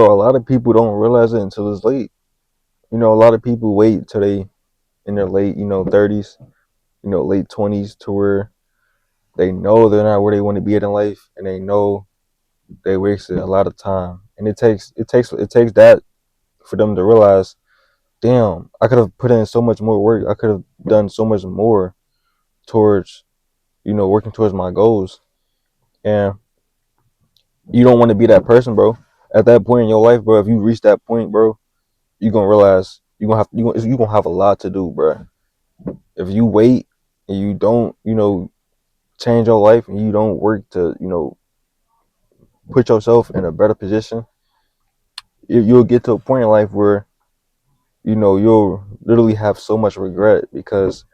bro, a lot of people don't realize it until it's late. A lot of people wait till they in their late, 30s, late 20s to where they know they're not where they want to be in life, and they know they wasted a lot of time. And it takes that for them to realize, damn, I could have put in so much more work. I could have done so much more towards, working towards my goals. And you don't want to be that person, bro. At that point in your life, bro, if you reach that point, bro, you're gonna realize you gonna have a lot to do, bro. If you wait and you don't, change your life and you don't work to, put yourself in a better position, you'll get to a point in life where, you'll literally have so much regret because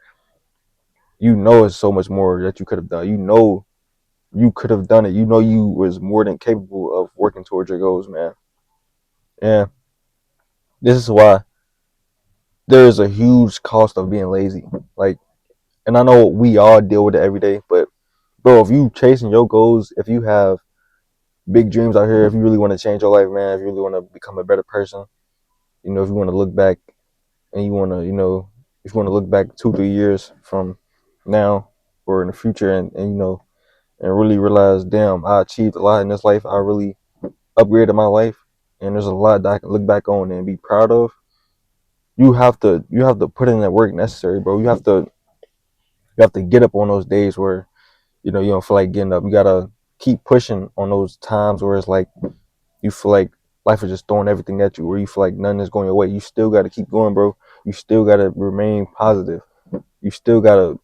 it's so much more that you could have done. You could have done it. You was more than capable of working towards your goals, man. And this is why there is a huge cost of being lazy. Like, and I know we all deal with it every day, but bro, if you chasing your goals, if you have big dreams out here, if you really want to change your life, man, if you really want to become a better person, if you want to look back and you want to, if you want to look back 2, 3 years from now or in the future and really realize, damn, I achieved a lot in this life. I really upgraded my life, and there's a lot that I can look back on and be proud of. You have to put in that work necessary, bro. You have to get up on those days where you don't feel like getting up. You gotta keep pushing on those times where it's like you feel like life is just throwing everything at you, where you feel like nothing is going your way. You still gotta keep going, bro. You still gotta remain positive. You still gotta,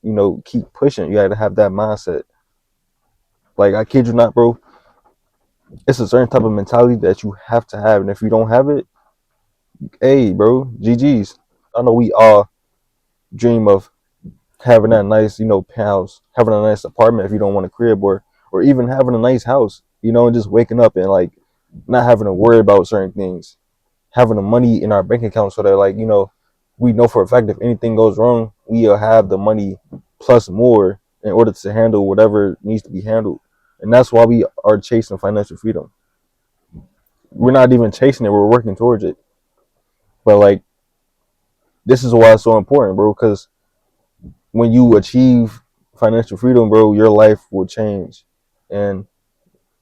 keep pushing. You gotta have that mindset. Like, I kid you not, bro. It's a certain type of mentality that you have to have, and if you don't have it, hey, bro, GG's. I know we all dream of having that nice, penthouse, having a nice apartment if you don't want a crib, or even having a nice house, and just waking up and like not having to worry about certain things, having the money in our bank account so that like we know for a fact if anything goes wrong, we'll have the money plus more in order to handle whatever needs to be handled. And that's why we are chasing financial freedom. We're not even chasing it, we're working towards it. But like, this is why it's so important, bro, because when you achieve financial freedom, bro, your life will change, and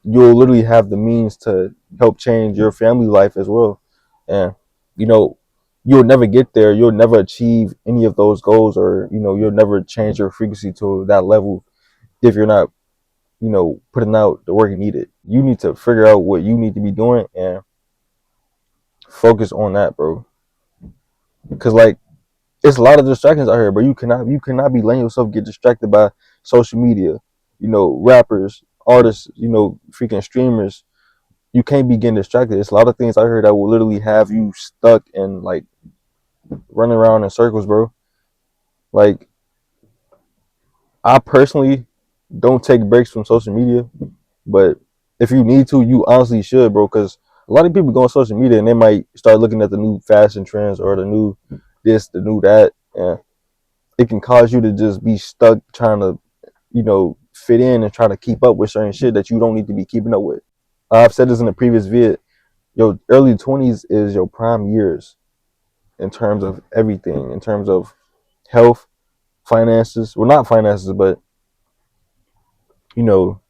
you'll literally have the means to help change your family life as well. And you know, you'll never get there. You'll never achieve any of those goals, or you'll never change your frequency to that level if you're not, putting out the work needed. You need to figure out what you need to be doing and focus on that, bro. Because like, it's a lot of distractions out here, but you cannot be letting yourself get distracted by social media, rappers, artists, freaking streamers. You can't be getting distracted. It's a lot of things out here that will literally have you stuck and like running around in circles, bro. Like, I personally don't take breaks from social media, but if you need to, you honestly should, bro. Because a lot of people go on social media and they might start looking at the new fashion trends or the new this, the new that, and it can cause you to just be stuck trying to, fit in and try to keep up with certain shit that you don't need to be keeping up with. I've said this in the previous vid. Your early 20s is your prime years in terms of everything, in terms of health, finances. Well, not finances, but you know,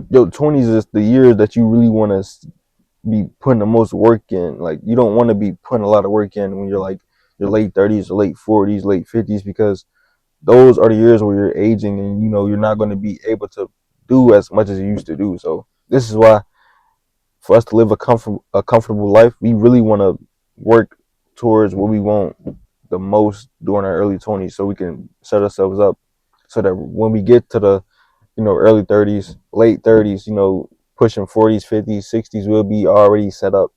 your 20s is the years that you really want to be putting the most work in. Like, you don't want to be putting a lot of work in when you're like your late 30s or late 40s, late 50s, because those are the years where you're aging and you're not going to be able to do as much as you used to do. So this is why, for us to live a comfortable life, we really want to work towards what we want the most during our early 20s, so we can set ourselves up so that when we get to the early 30s, late 30s, pushing 40s, 50s, 60s, we'll be already set up.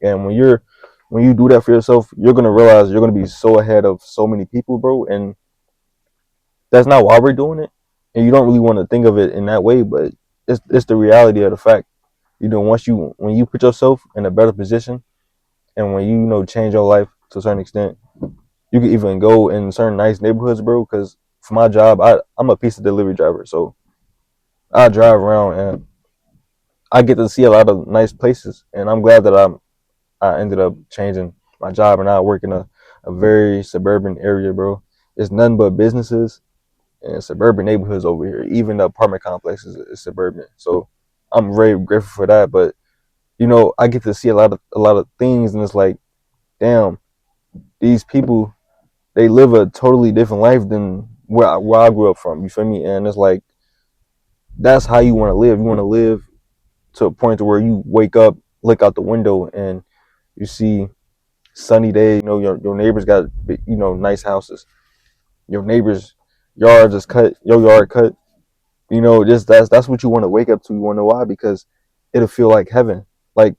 And when you do that for yourself, you're gonna realize you're gonna be so ahead of so many people, bro. And that's not why we're doing it. And you don't really want to think of it in that way, but it's the reality of the fact. When you put yourself in a better position, and when change your life to a certain extent, you can even go in certain nice neighborhoods, bro. Because for my job, I'm a pizza delivery driver, so I drive around and I get to see a lot of nice places, and I'm glad that I ended up changing my job and I work in a very suburban area, bro. It's nothing but businesses and suburban neighborhoods over here. Even the apartment complexes is suburban. So I'm very grateful for that. But I get to see a lot of things, and it's like, damn, these people, they live a totally different life than where I grew up from. You feel me? And it's like, that's how you want to live. You want to live to a point to where you wake up, look out the window, and you see sunny day. Your neighbors got nice houses. Your neighbors' yards is cut. Your yard cut. Just that's what you want to wake up to. You want to know why? Because it'll feel like heaven. Like,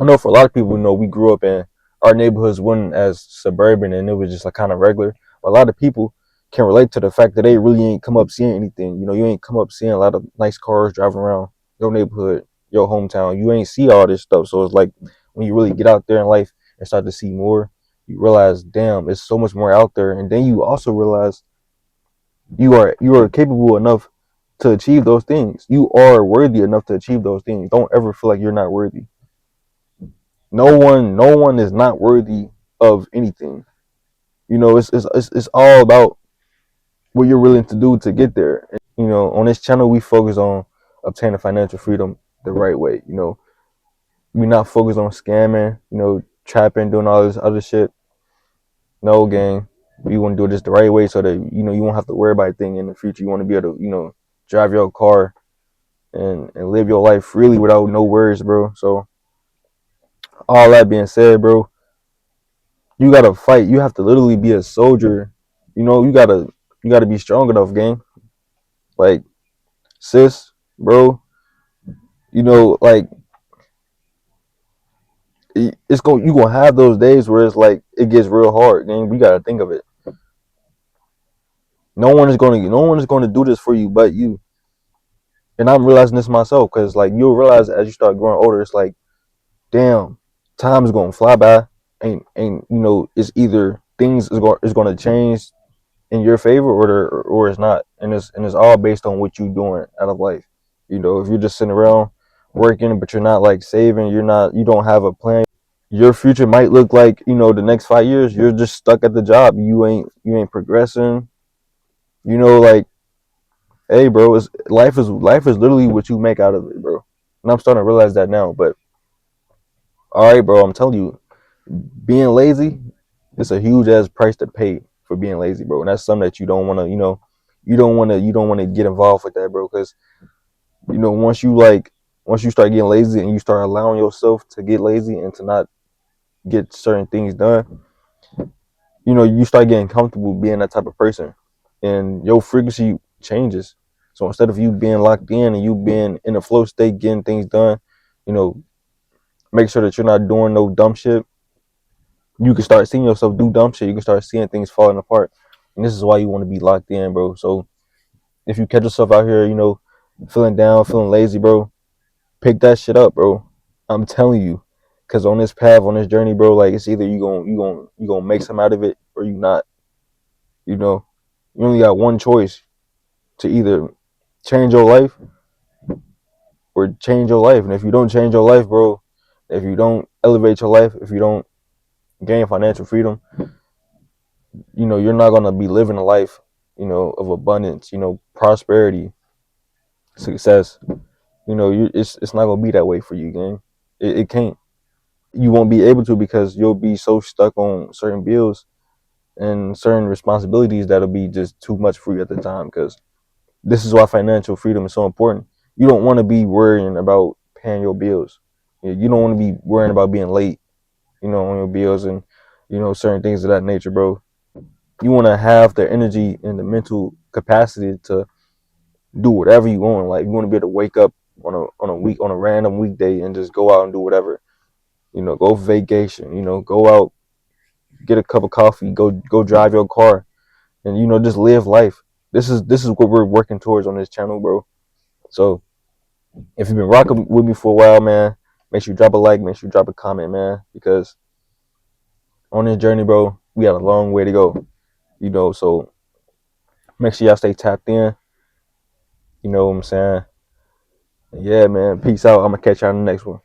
I know for a lot of people, we grew up in our neighborhoods weren't as suburban and it was just like kind of regular. But a lot of people can relate to the fact that they really ain't come up seeing anything. You ain't come up seeing a lot of nice cars driving around your neighborhood, your hometown. You ain't see all this stuff. So it's like when you really get out there in life and start to see more, you realize, damn, it's so much more out there. And then you also realize you are capable enough to achieve those things. You are worthy enough to achieve those things. Don't ever feel like you're not worthy. No one is not worthy of anything. It's all about what you're willing to do to get there. And, on this channel we focus on obtaining financial freedom the right way. We're not focused on scamming, trapping, doing all this other shit. No, gang. We want to do this the right way so that you won't have to worry about a thing in the future. You want to be able to drive your car and live your life freely without no worries, bro. So all that being said, bro, you gotta fight. You have to literally be a soldier. You gotta be strong enough, gang. Like, sis, bro, like, it's going you gonna have those days where it's like it gets real hard, gang. We gotta think of it. No one is gonna do this for you but you. And I'm realizing this myself, because like you'll realize as you start growing older, it's like, damn, time is gonna fly by. And it's either things is gonna change in your favor, or it's not. And it's all based on what you're doing out of life. If you're just sitting around working but you're not like saving, you don't have a plan. Your future might look like, the next 5 years you're just stuck at the job. You ain't progressing. Like, hey, bro, life is literally what you make out of it, bro. And I'm starting to realize that now. But all right, bro, I'm telling you, being lazy, it's a huge ass price to pay for being lazy, bro. And that's something that you don't want to, you don't want to get involved with that, bro. Because once you start getting lazy and you start allowing yourself to get lazy and to not get certain things done, you start getting comfortable being that type of person, and your frequency changes. So instead of you being locked in and you being in a flow state, getting things done, you know, make sure that you're not doing no dumb shit. You can start seeing yourself do dumb shit. You can start seeing things falling apart, and this is why you want to be locked in, bro. So if you catch yourself out here, feeling down, feeling lazy, bro, pick that shit up, bro. I'm telling you, because on this path, on this journey, bro, like, it's either you gonna make some out of it or you not. You know, you only got one choice to either change your life or change your life. And if you don't change your life, bro, if you don't elevate your life, if you don't gain financial freedom, you're not gonna be living a life, of abundance, prosperity, success. It's not gonna be that way for you, gang. It can't. You won't be able to, because you'll be so stuck on certain bills and certain responsibilities that'll be just too much for you at the time. Because this is why financial freedom is so important. You don't want to be worrying about paying your bills. You don't want to be worrying about being late, on your bills, and certain things of that nature, bro. You want to have the energy and the mental capacity to do whatever you want. Like, you want to be able to wake up on a random weekday and just go out and do whatever. Go vacation. Go out, get a cup of coffee, go drive your car, and just live life. This is what we're working towards on this channel, bro. So if you've been rocking with me for a while, man, make sure you drop a like, make sure you drop a comment, man, because on this journey, bro, we got a long way to go. So make sure y'all stay tapped in. You know what I'm saying? Yeah, man. Peace out. I'm gonna catch y'all in the next one.